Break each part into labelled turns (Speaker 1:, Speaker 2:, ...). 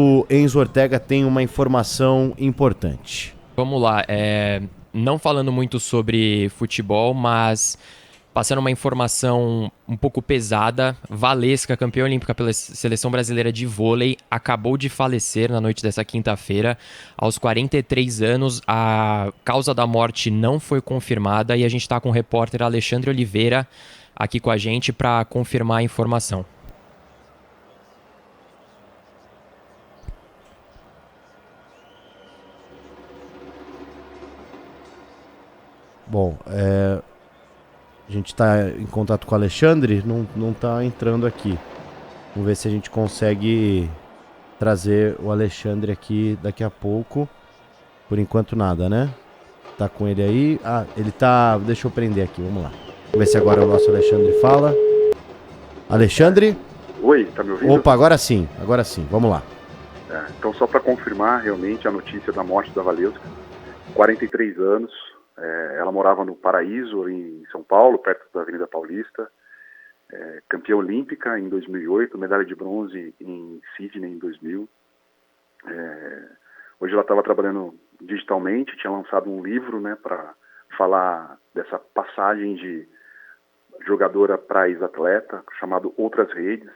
Speaker 1: O Enzo Ortega tem uma informação importante.
Speaker 2: Vamos lá, não falando muito sobre futebol, mas passando uma informação um pouco pesada. Valesca, campeã olímpica pela seleção brasileira de vôlei, acabou de falecer na noite dessa quinta-feira, aos 43 anos. A causa da morte não foi confirmada e a gente está com o repórter Alexandre Oliveira aqui com a gente para confirmar a informação.
Speaker 1: Bom, a gente está em contato com o Alexandre, não está entrando aqui. Vamos ver se a gente consegue trazer o Alexandre aqui daqui a pouco. Por enquanto nada, né? Tá com ele aí. Ah, ele tá... Deixa eu prender aqui, vamos lá. Vamos ver se agora o nosso Alexandre fala. Alexandre?
Speaker 3: Oi, tá me ouvindo?
Speaker 1: Opa, agora sim, vamos lá.
Speaker 3: Então, só para confirmar realmente a notícia da morte da Valesca, 43 anos, ela morava no Paraíso, em São Paulo, perto da Avenida Paulista, campeã olímpica em 2008, medalha de bronze em Sydney em 2000. Hoje ela estava trabalhando digitalmente, tinha lançado um livro, né, para falar dessa passagem de jogadora para ex-atleta, chamado Outras Redes,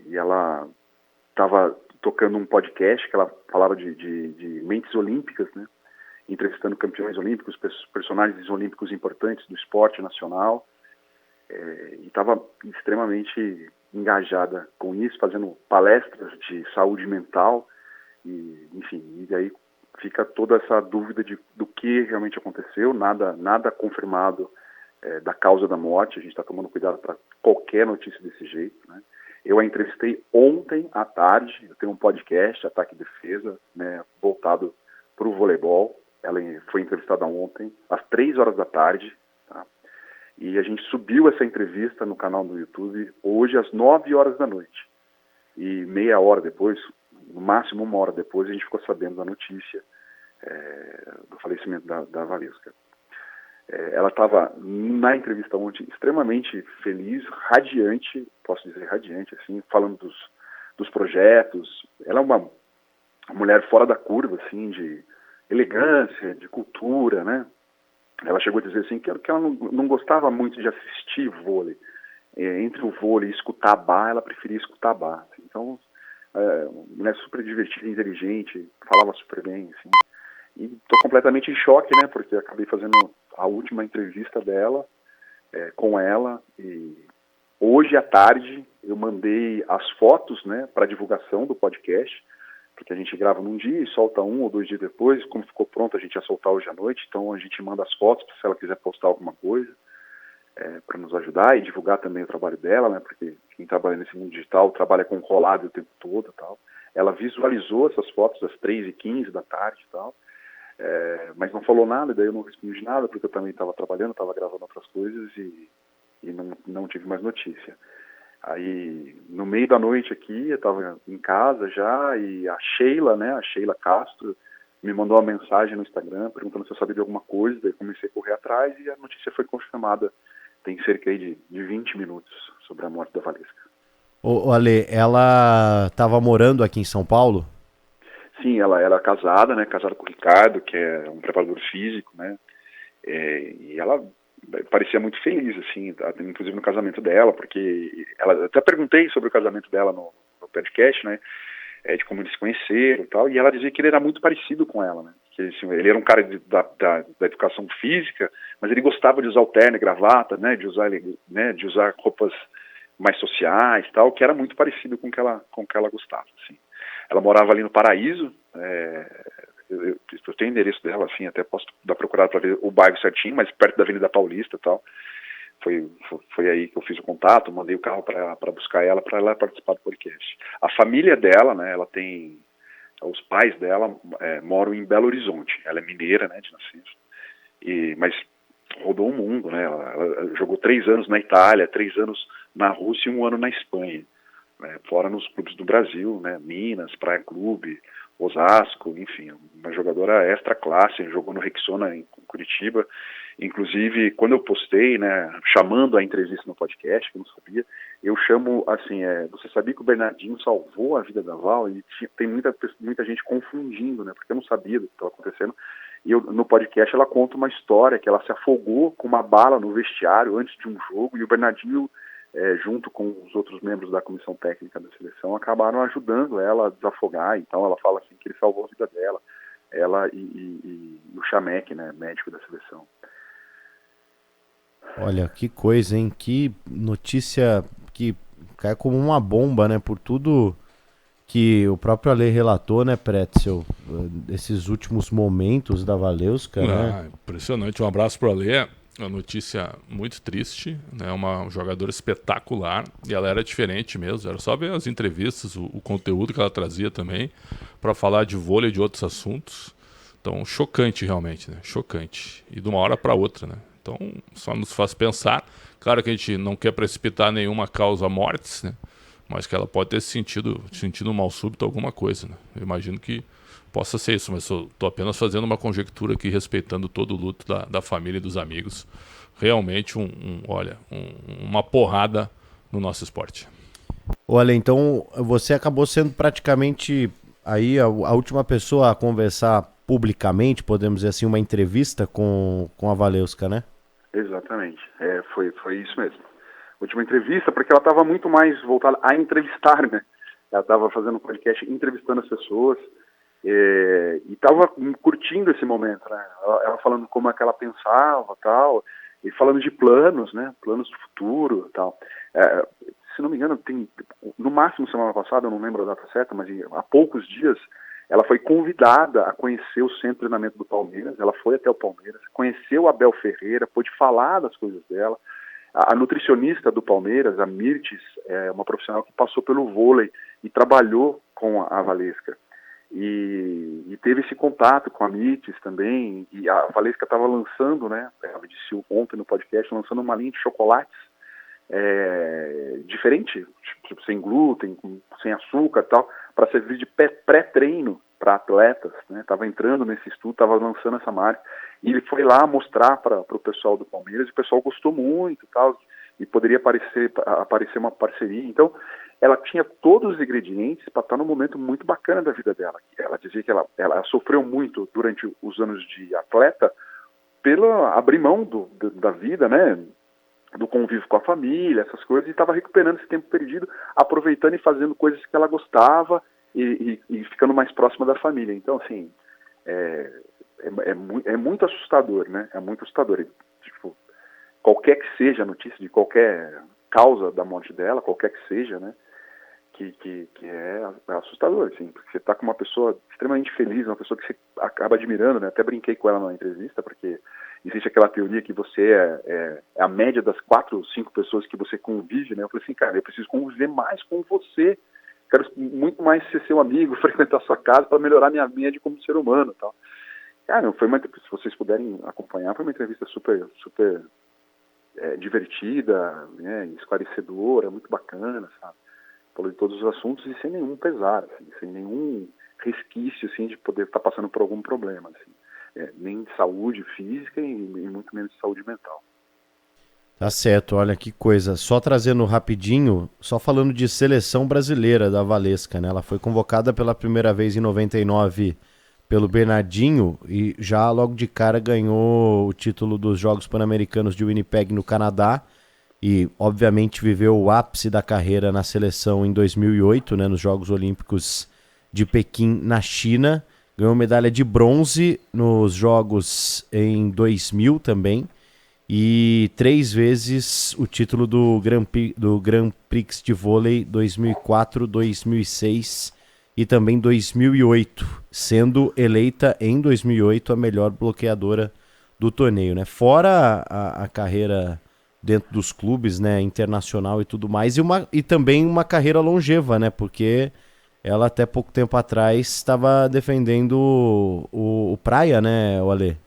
Speaker 3: e ela estava tocando um podcast que ela falava de mentes olímpicas, né, entrevistando campeões olímpicos, personagens olímpicos importantes do esporte nacional, e estava extremamente engajada com isso, fazendo palestras de saúde mental, e, enfim, e aí fica toda essa dúvida do que realmente aconteceu, nada confirmado da causa da morte. A gente está tomando cuidado para qualquer notícia desse jeito, né? Eu a entrevistei ontem à tarde, eu tenho um podcast, Ataque e Defesa, né, voltado para o voleibol. Ela foi entrevistada ontem, às 3 horas da tarde, tá? E a gente subiu essa entrevista no canal do YouTube hoje às 9 horas da noite. E meia hora depois, no máximo 1 hora depois, a gente ficou sabendo da notícia do falecimento da Valesca. Ela estava na entrevista ontem extremamente feliz, radiante, posso dizer radiante, assim, falando dos projetos. Ela é uma mulher fora da curva, assim, de elegância, de cultura, né? Ela chegou a dizer assim que ela não gostava muito de assistir vôlei. Entre o vôlei e escutar bar, ela preferia escutar bar. Então, uma mulher super divertida, inteligente, falava super bem, assim. E estou completamente em choque, né, porque acabei fazendo a última entrevista dela com ela, e hoje à tarde eu mandei as fotos, né, para divulgação do podcast, porque a gente grava num dia e solta 1 ou 2 dias depois. Como ficou pronto, a gente ia soltar hoje à noite, então a gente manda as fotos se ela quiser postar alguma coisa, para nos ajudar e divulgar também o trabalho dela, né, porque quem trabalha nesse mundo digital trabalha com collab o tempo todo e tal. Ela visualizou essas fotos às 3h15 da tarde e tal, mas não falou nada, daí eu não respondi nada, porque eu também estava trabalhando, estava gravando outras coisas e não tive mais notícia. Aí, no meio da noite aqui, eu estava em casa já, e a Sheila, né, a Sheila Castro, me mandou uma mensagem no Instagram perguntando se eu sabia de alguma coisa, daí comecei a correr atrás e a notícia foi confirmada tem cerca aí de 20 minutos sobre a morte da Valesca.
Speaker 1: Ô Ale, ela estava morando aqui em São Paulo?
Speaker 3: Sim, ela era casada, né, casada com o Ricardo, que é um preparador físico, né, e ela parecia muito feliz, assim, inclusive no casamento dela, porque ela, até perguntei sobre o casamento dela no podcast, né, de como eles se conheceram e tal, e ela dizia que ele era muito parecido com ela, né, que assim, ele era um cara da educação física, mas ele gostava de usar o terno e gravata, né, de usar roupas mais sociais, tal, que era muito parecido com o que ela gostava, assim. Ela morava ali no Paraíso, eu tenho o endereço dela, assim, até posso dar procurada para ver o bairro certinho, mas perto da Avenida Paulista e tal. Foi aí que eu fiz o contato, mandei o carro para buscar ela, para ela participar do podcast. A família dela, né, ela tem... Os pais dela moram em Belo Horizonte. Ela é mineira, né, de nascença. Mas rodou o mundo, né? Ela jogou 3 anos na Itália, 3 anos na Rússia e 1 ano na Espanha. Fora nos clubes do Brasil, né, Minas, Praia Clube, Osasco, enfim, uma jogadora extra classe, jogou no Rexona em Curitiba. Inclusive, quando eu postei, né, chamando a entrevista no podcast, que eu não sabia, eu chamo assim, você sabia que o Bernardinho salvou a vida da Val? E tem muita gente confundindo, né, porque eu não sabia do que estava acontecendo. E no podcast ela conta uma história que ela se afogou com uma bala no vestiário antes de um jogo, e o Bernardinho, junto com os outros membros da comissão técnica da seleção, acabaram ajudando ela a desafogar. Então ela fala assim que ele salvou a vida dela, ela e o Chamek, né, médico da seleção.
Speaker 1: Olha, que coisa, hein? Que notícia que cai como uma bomba, né? Por tudo que o próprio Ale relatou, né, Pretzel? Esses últimos momentos da Valeuska, né?
Speaker 4: Impressionante. Um abraço pro Ale. Uma notícia muito triste, né? Uma jogadora espetacular. E ela era diferente mesmo. Era só ver as entrevistas, o conteúdo que ela trazia também, para falar de vôlei e de outros assuntos. Então, chocante realmente, né? Chocante. E de uma hora para outra, né? Então, só nos faz pensar. Claro que a gente não quer precipitar nenhuma causa mortes, né? Mas que ela pode ter sentido um mal súbito, alguma coisa, né? Eu imagino que possa ser isso, mas estou apenas fazendo uma conjectura aqui, respeitando todo o luto da família e dos amigos. Realmente, uma porrada no nosso esporte.
Speaker 1: Olha, então você acabou sendo praticamente aí a última pessoa a conversar publicamente, podemos dizer assim, uma entrevista com a Valeuska, né?
Speaker 3: Exatamente, foi isso mesmo. Última entrevista, porque ela estava muito mais voltada a entrevistar, né? Ela estava fazendo um podcast entrevistando as pessoas e estava curtindo esse momento, né? Ela falando como é que ela pensava, tal, e falando de planos, né? Planos do futuro, tal. Se não me engano, tem no máximo semana passada, eu não lembro a data certa, mas há poucos dias ela foi convidada a conhecer o centro de treinamento do Palmeiras. Ela foi até o Palmeiras, conheceu a Abel Ferreira, pôde falar das coisas dela. A nutricionista do Palmeiras, a Mirtes, é uma profissional que passou pelo vôlei e trabalhou com a Valesca. E teve esse contato com a Mirtes também. E a Valesca estava lançando, né? Ela disse ontem no podcast, lançando uma linha de chocolates diferente, tipo, sem glúten, sem açúcar e tal, para servir de pré-treino para atletas, né? Estava entrando nesse estudo, estava lançando essa marca, e ele foi lá mostrar para o pessoal do Palmeiras, e o pessoal gostou muito, tal, e poderia aparecer uma parceria. Então, ela tinha todos os ingredientes para estar num momento muito bacana da vida dela. Ela dizia que ela sofreu muito durante os anos de atleta pela abrir mão da vida, né? Do convívio com a família, essas coisas, e estava recuperando esse tempo perdido, aproveitando e fazendo coisas que ela gostava e ficando mais próxima da família. Então, assim, é muito assustador, né? É muito assustador. E, tipo, qualquer que seja a notícia de qualquer causa da morte dela, qualquer que seja, né? Que é assustador, assim, porque você está com uma pessoa extremamente feliz, uma pessoa que você acaba admirando, né? Até brinquei com ela na entrevista, porque existe aquela teoria que você é a média das 4 ou 5 pessoas que você convive, né? Eu falei assim, cara, eu preciso conviver mais com você, quero muito mais ser seu amigo, frequentar sua casa para melhorar minha média como ser humano e tal. Cara, se vocês puderem acompanhar, foi uma entrevista super divertida, né? Esclarecedora, muito bacana, sabe? Falou de todos os assuntos e sem nenhum pesar, assim, sem nenhum resquício, assim, de poder estar passando por algum problema, assim, nem de saúde física e muito menos de saúde mental.
Speaker 1: Tá certo, olha que coisa. Só trazendo rapidinho, só falando de seleção brasileira da Valesca, né? Ela foi convocada pela primeira vez em 99 pelo Bernardinho e já logo de cara ganhou o título dos Jogos Pan-Americanos de Winnipeg no Canadá. E, obviamente, viveu o ápice da carreira na seleção em 2008, né, nos Jogos Olímpicos de Pequim, na China. Ganhou medalha de bronze nos Jogos em 2000 também. E 3 vezes o título do Grand Prix de vôlei 2004, 2006 e também 2008, sendo eleita em 2008 a melhor bloqueadora do torneio, né? Fora a carreira dentro dos clubes, né, internacional e tudo mais, e também uma carreira longeva, né, porque ela até pouco tempo atrás estava defendendo o Praia, né, o Ale?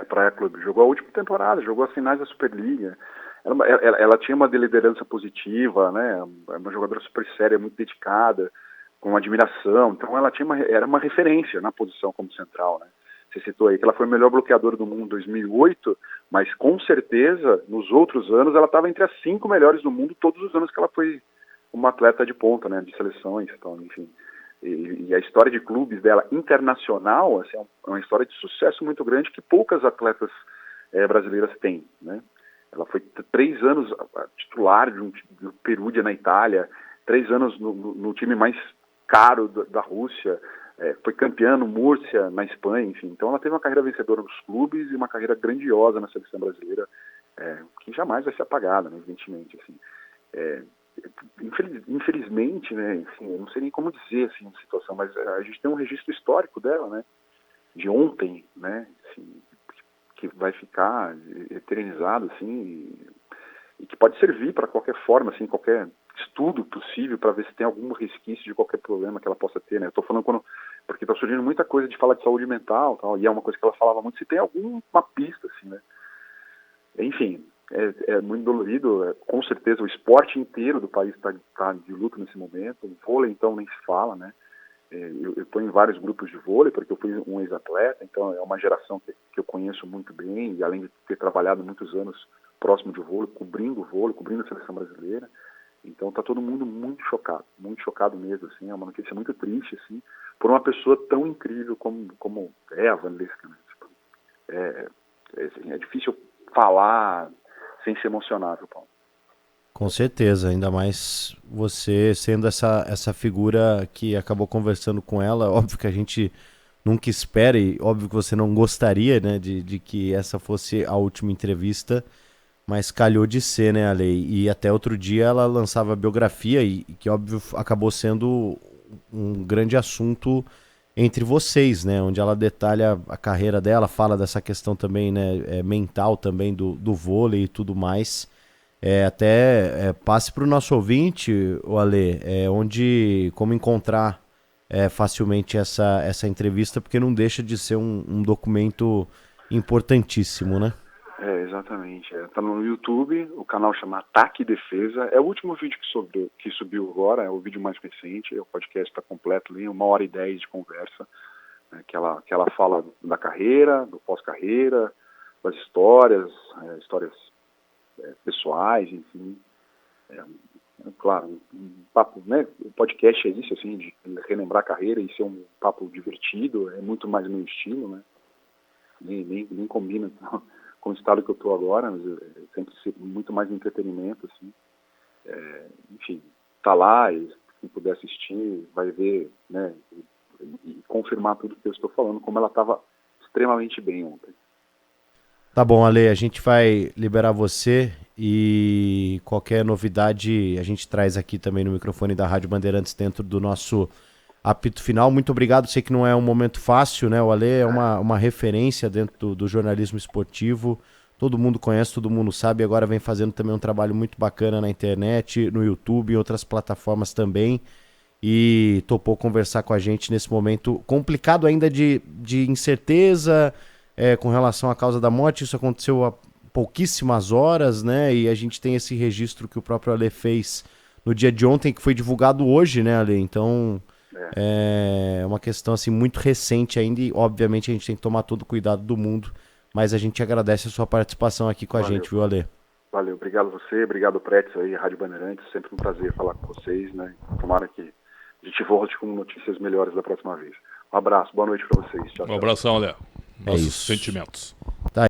Speaker 3: Praia Clube. Jogou a última temporada, jogou as finais da Superliga. Ela tinha uma liderança positiva, né, uma jogadora super séria, muito dedicada, com admiração. Então ela era uma referência na posição como central, né? Você citou aí que ela foi a melhor bloqueadora do mundo em 2008, mas com certeza nos outros anos ela estava entre as 5 melhores do mundo todos os anos que ela foi uma atleta de ponta, né? De seleções, então, enfim. E a história de clubes dela internacional assim, é uma história de sucesso muito grande que poucas atletas brasileiras têm, né? Ela foi 3 anos titular do Perugia na Itália, 3 anos no time mais caro da Rússia, foi campeã no Múrcia, na Espanha, enfim. Então ela teve uma carreira vencedora nos clubes e uma carreira grandiosa na seleção brasileira, que jamais vai ser apagada, né, evidentemente. Assim. Infelizmente, né, enfim, eu não sei nem como dizer assim, a situação, mas a gente tem um registro histórico dela, né, de ontem, né, assim, que vai ficar eternizado, assim, e que pode servir para qualquer forma, assim, qualquer estudo possível para ver se tem algum resquício de qualquer problema que ela possa ter, né? Eu tô falando porque tá surgindo muita coisa de falar de saúde mental, tal, e é uma coisa que ela falava muito, se tem alguma pista, assim, né? Enfim, é muito dolorido, com certeza o esporte inteiro do país tá de luto nesse momento, o vôlei então nem se fala, né? Eu estou em vários grupos de vôlei, porque eu fui um ex-atleta, então é uma geração que eu conheço muito bem, e além de ter trabalhado muitos anos próximo de vôlei, cobrindo a seleção brasileira, então está todo mundo muito chocado mesmo, assim, é uma notícia muito triste, assim, por uma pessoa tão incrível como é a Vanlesca, né? Tipo, é difícil falar sem se emocionar, viu, Paulo?
Speaker 1: Com certeza, ainda mais você sendo essa figura que acabou conversando com ela. Óbvio que a gente nunca espera e óbvio que você não gostaria, né, de que essa fosse a última entrevista, mas calhou de ser, né, Ale? E até outro dia ela lançava a biografia e que óbvio acabou sendo um grande assunto entre vocês, né, onde ela detalha a carreira dela, fala dessa questão também, né, mental também do vôlei e tudo mais. Passe para o nosso ouvinte, o Ale, como encontrar facilmente essa entrevista, porque não deixa de ser um documento importantíssimo, né?
Speaker 3: Exatamente. Tá no YouTube, o canal chama Ataque e Defesa. É o último vídeo que subiu agora, é o vídeo mais recente, o podcast está completo ali, 1h10 de conversa, né, que ela fala da carreira, do pós-carreira, das histórias pessoais, enfim. Claro, um papo, né? O podcast é isso, assim, de relembrar a carreira e ser um papo divertido, é muito mais meu estilo, né? Nem combina com o estado que eu estou agora, mas sempre muito mais entretenimento, assim. Enfim, tá lá e quem puder assistir vai ver, né? E confirmar tudo que eu estou falando, como ela estava extremamente bem ontem.
Speaker 1: Tá bom, Ale, a gente vai liberar você e qualquer novidade a gente traz aqui também no microfone da Rádio Bandeirantes dentro do nosso apito final. Muito obrigado, sei que não é um momento fácil, né? O Ale é uma referência dentro do jornalismo esportivo, todo mundo conhece, todo mundo sabe, agora vem fazendo também um trabalho muito bacana na internet, no YouTube e outras plataformas também, e topou conversar com a gente nesse momento complicado ainda de incerteza, com relação à causa da morte. Isso aconteceu há pouquíssimas horas, né? E a gente tem esse registro que o próprio Ale fez no dia de ontem, que foi divulgado hoje, né, Ale? Então, é uma questão assim muito recente ainda e, obviamente, a gente tem que tomar todo o cuidado do mundo, mas a gente agradece a sua participação aqui com a gente, viu, Ale?
Speaker 3: Valeu, obrigado a você, obrigado Pretes aí, Rádio Bandeirantes, sempre um prazer falar com vocês, né? Tomara que a gente volte com notícias melhores da próxima vez. Um abraço, boa noite para vocês. Tchau,
Speaker 4: Um abração, Ale. Nossos
Speaker 1: isso.
Speaker 4: sentimentos.
Speaker 1: Tá.